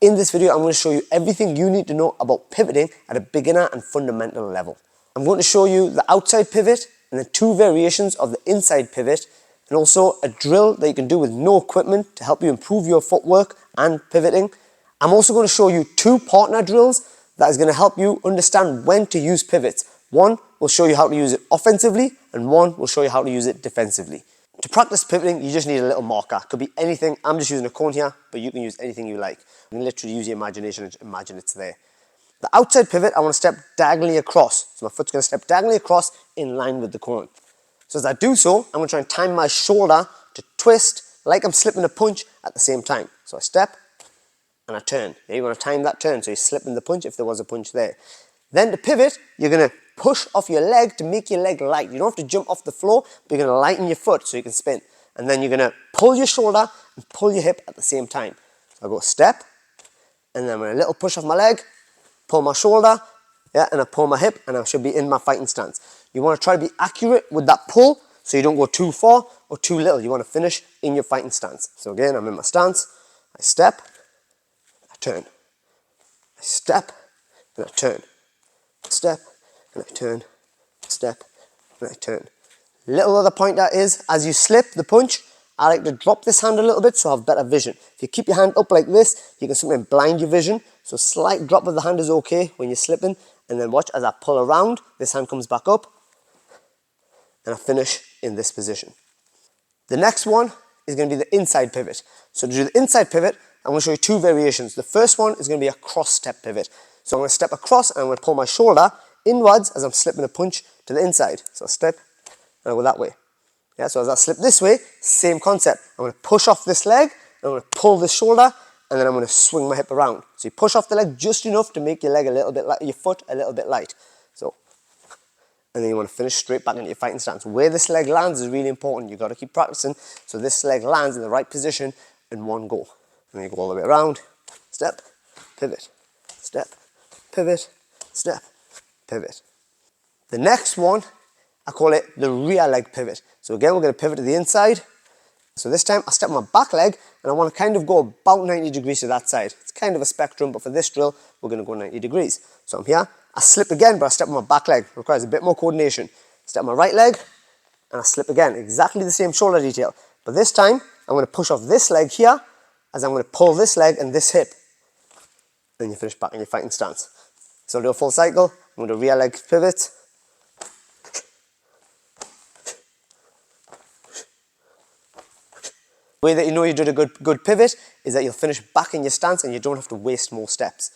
In this video, I'm going to show you everything you need to know about pivoting at a beginner and fundamental level. I'm going to show you the outside pivot and the 2 variations of the inside pivot, and also a drill that you can do with no equipment to help you improve your footwork and pivoting. I'm also going to show you 2 partner drills that is going to help you understand when to use pivots. One will show you how to use it offensively, and one will show you how to use it defensively. To practice pivoting, you just need a little marker. Could be anything. I'm just using a cone here, but you can use anything you like. You can literally use your imagination and imagine it's there. The outside pivot, I want to step diagonally across. So my foot's going to step diagonally across in line with the cone. So as I do so, I'm going to try and time my shoulder to twist like I'm slipping a punch at the same time. So I step and I turn. Now you're going to time that turn, so you're slipping the punch if there was a punch there. Then to pivot, you're going to push off your leg to make your leg light. You don't have to jump off the floor, but you're going to lighten your foot so you can spin. And then you're going to pull your shoulder and pull your hip at the same time. So I go step, and then with a little push off my leg, pull my shoulder, and I pull my hip, and I should be in my fighting stance. You want to try to be accurate with that pull, so you don't go too far or too little. You want to finish in your fighting stance. So again, I'm in my stance, I step, I turn, I step, and I turn, step, and I turn, step, and I turn. Little other pointer is, as you slip the punch, I like to drop this hand a little bit so I have better vision. If you keep your hand up like this, you can sometimes blind your vision. So slight drop of the hand is okay when you're slipping. And then watch as I pull around, this hand comes back up, and I finish in this position. The next one is going to be the inside pivot. So to do the inside pivot, I'm going to show you 2 variations. The first one is going to be a cross step pivot. So I'm going to step across and I'm going to pull my shoulder inwards as I'm slipping a punch to the inside. So I step and I go that way. So as I slip this way, same concept. I'm going to push off this leg, I'm going to pull this shoulder, and then I'm going to swing my hip around. So you push off the leg just enough to make your leg a little bit light, your foot a little bit light. So, and then you want to finish straight back into your fighting stance. Where this leg lands is really important. You've got to keep practicing so this leg lands in the right position in one go. And then you go all the way around, step, pivot, step, pivot, step, pivot. The next one, I call it the rear leg pivot. So again, we're going to pivot to the inside. So this time I step on my back leg and I want to kind of go about 90 degrees to that side. It's kind of a spectrum, but for this drill, we're going to go 90 degrees. So I'm here, I slip again, but I step on my back leg. It requires a bit more coordination. Step on my right leg and I slip again. Exactly the same shoulder detail. But this time, I'm going to push off this leg here as I'm going to pull this leg and this hip. Then you finish back in your fighting stance. So I'll do a full cycle. I'm going to rear leg pivot. The way that you know you did a good pivot is that you'll finish back in your stance and you don't have to waste more steps.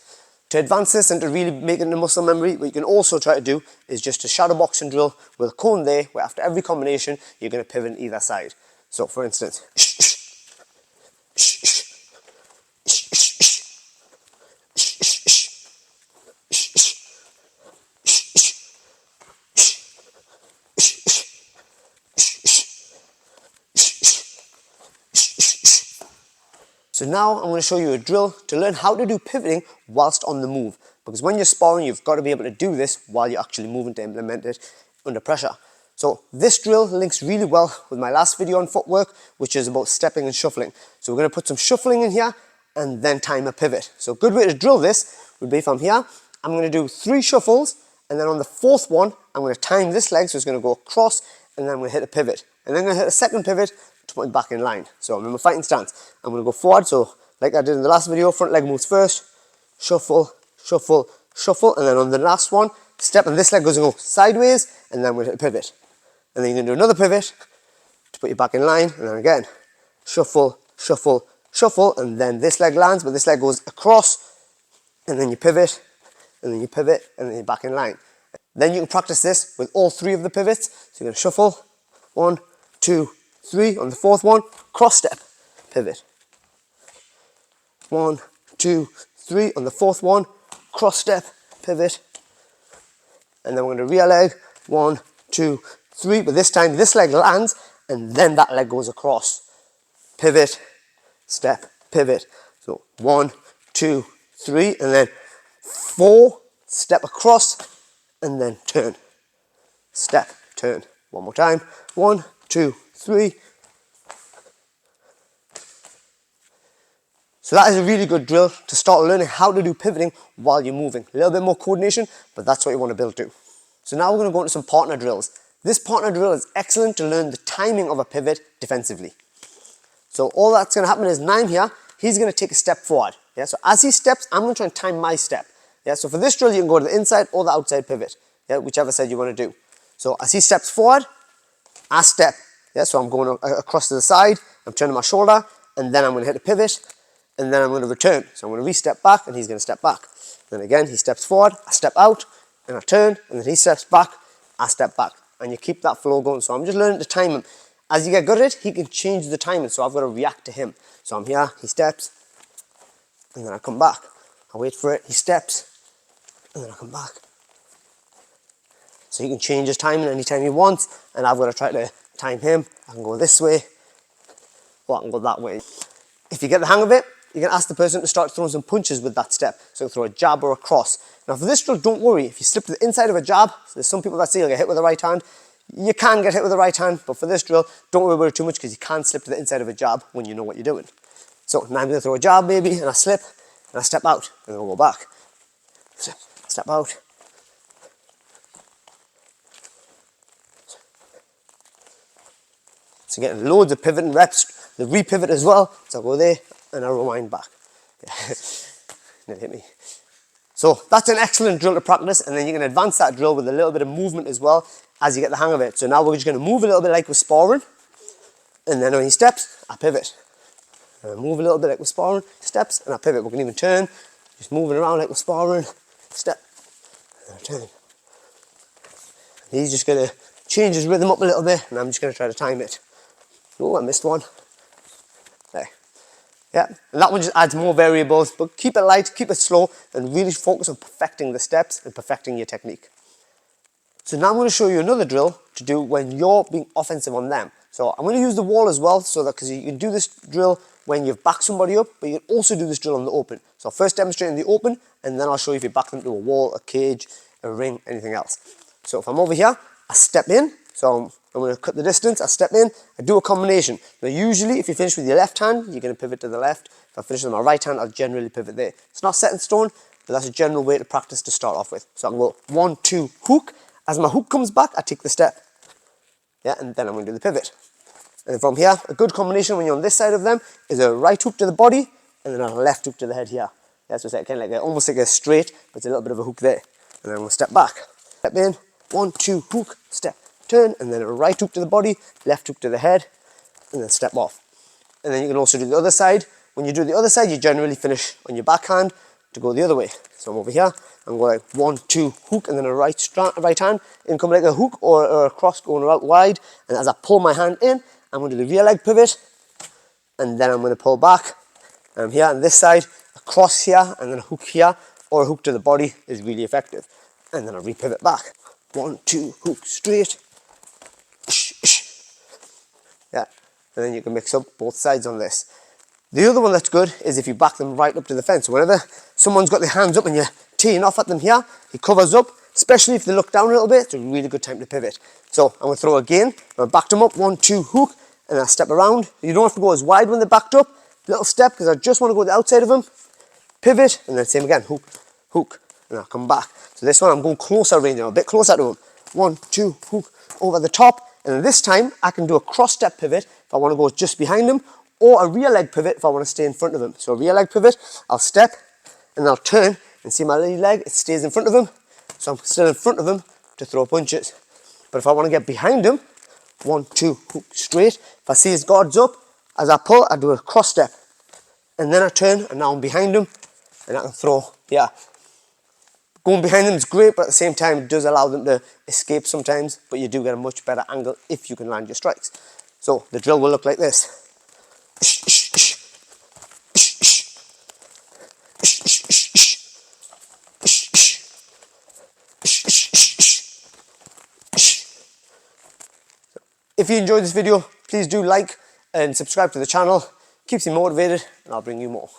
To advance this and to really make it a muscle memory, what you can also try to do is just a shadow boxing drill with a cone there, where after every combination, you're going to pivot on either side. So for instance, so now I'm going to show you a drill to learn how to do pivoting whilst on the move. Because when you're sparring, you've got to be able to do this while you're actually moving to implement it under pressure. So this drill links really well with my last video on footwork, which is about stepping and shuffling. So we're going to put some shuffling in here and then time a pivot. So a good way to drill this would be from here. I'm going to do 3 shuffles, and then on the 4th one, I'm going to time this leg, so it's going to go across, and then I'm going to hit a pivot. And then I'm going to hit a second pivot to put it back in line. So I'm in my fighting stance. I'm going to go forward, so like I did in the last video, front leg moves first, shuffle, shuffle, shuffle, and then on the last one, step, and this leg goes and go sideways, and then we'll hit a pivot. And then you're going to do another pivot to put you back in line, and then again, shuffle, shuffle, shuffle, and then this leg lands, but this leg goes across, and then you pivot, and then you pivot, and then you're back in line. Then you can practice this with all 3 of the pivots. So you're going to shuffle, 1, 2, 3. On the 4th one, cross step, pivot. 1, 2, 3. On the 4th one, cross step, pivot. And then we're going to rear leg, 1, 2, 3. But this time, this leg lands, and then that leg goes across. Pivot, step, pivot. So 1, 2, 3, and then 4, step across, and then turn. Step, turn. One more time. 1, 2, 3. So that is a really good drill to start learning how to do pivoting while you're moving. A little bit more coordination, but that's what you want to build to. So now we're going to go into some partner drills. This partner drill is excellent to learn the timing of a pivot defensively. So all that's going to happen is Naim here, he's going to take a step forward. Yeah, so as he steps, I'm going to try and time my step. Yeah, so for this drill, you can go to the inside or the outside pivot. Yeah, whichever side you want to do. So as he steps forward, I step. Yeah, so I'm going across to the side, I'm turning my shoulder, and then I'm going to hit a pivot, and then I'm going to return. So I'm going to re-step back, and he's going to step back. Then again, he steps forward, I step out, and I turn, and then he steps back, I step back. And you keep that flow going. So I'm just learning to time him. As you get good at it, he can change the timing, so I've got to react to him. So I'm here, he steps, and then I come back. I wait for it, he steps, and then I come back. So he can change his timing anytime he wants, and I've got to try to time him. I can go this way, or I can go that way. If you get the hang of it, you can ask the person to start throwing some punches with that step. So throw a jab or a cross. Now for this drill, don't worry. If you slip to the inside of a jab, so there's some people that say you'll get hit with the right hand. You can get hit with the right hand, but for this drill, don't worry about it too much because you can slip to the inside of a jab when you know what you're doing. So now I'm going to throw a jab maybe, and I slip, and I step out, and then I'll go back. Step out. So getting loads of pivoting reps, the re-pivot as well. So I'll go there and I'll rewind back. It hit me. So that's an excellent drill to practice, and then you can advance that drill with a little bit of movement as well as you get the hang of it. So now we're just going to move a little bit like we're sparring, and then when he steps, I pivot. And I move a little bit like we're sparring, steps, and I pivot. We can even turn, just moving around like we're sparring, step, and I turn. He's just going to change his rhythm up a little bit, and I'm just going to try to time it. Oh, I missed one. There. Yeah, and that one just adds more variables, but keep it light, keep it slow, and really focus on perfecting the steps and perfecting your technique. So now I'm going to show you another drill to do when you're being offensive on them. So I'm going to use the wall as well, so that because you can do this drill when you've backed somebody up, but you can also do this drill on the open. So I'll first demonstrate in the open, and then I'll show you if you back them to a wall, a cage, a ring, anything else. So if I'm over here, I step in. So I'm going to cut the distance, I step in, I do a combination. Now usually if you finish with your left hand, you're going to pivot to the left. If I finish with my right hand, I'll generally pivot there. It's not set in stone, but that's a general way to practice to start off with. So I'm going to go 1, 2, hook. As my hook comes back, I take the step. Yeah, and then I'm going to do the pivot. And from here, a good combination when you're on this side of them is a right hook to the body, and then a left hook to the head here. Yeah, so it's kind of like almost like a straight, but it's a little bit of a hook there. And then I'm going to step back. Step in, 1, 2, hook, step. Turn, and then a right hook to the body, left hook to the head, and then step off. And then you can also do the other side. When you do the other side, you generally finish on your backhand to go the other way. So I'm over here, I'm going like 1, 2, hook, and then a right hand, and come like a hook or a cross going out wide. And as I pull my hand in, I'm going to do the rear leg pivot, and then I'm going to pull back. And I'm here on this side, a cross here, and then a hook here, or a hook to the body is really effective. And then I re-pivot back. 1, 2, hook, straight. Yeah, and then you can mix up both sides on this. The other one that's good is if you back them right up to the fence. So whenever someone's got their hands up and you're teeing off at them here, he covers up, especially if they look down a little bit, it's a really good time to pivot. So I'm going to throw again, I backed them up, 1, 2, hook, and I step around. You don't have to go as wide when they're backed up, little step, because I just want to go the outside of them, pivot, and then same again, hook, hook, and I'll come back. So this one I'm going closer range, I'm a bit closer to them. 1, 2, hook, over the top, and then this time I can do a cross step pivot if I want to go just behind them, or a rear leg pivot if I want to stay in front of them. So a rear leg pivot, I'll step, and I'll turn, and see my little leg, it stays in front of them, so I'm still in front of them to throw punches. But if I want to get behind them, 1, 2, hook, straight, if I see his guards up, as I pull, I do a cross step, and then I turn, and now I'm behind him, and I can throw, yeah. Going behind them is great, but at the same time, it does allow them to escape sometimes, but you do get a much better angle if you can land your strikes. So the drill will look like this. If you enjoyed this video, please do like and subscribe to the channel. Keeps me motivated, and I'll bring you more.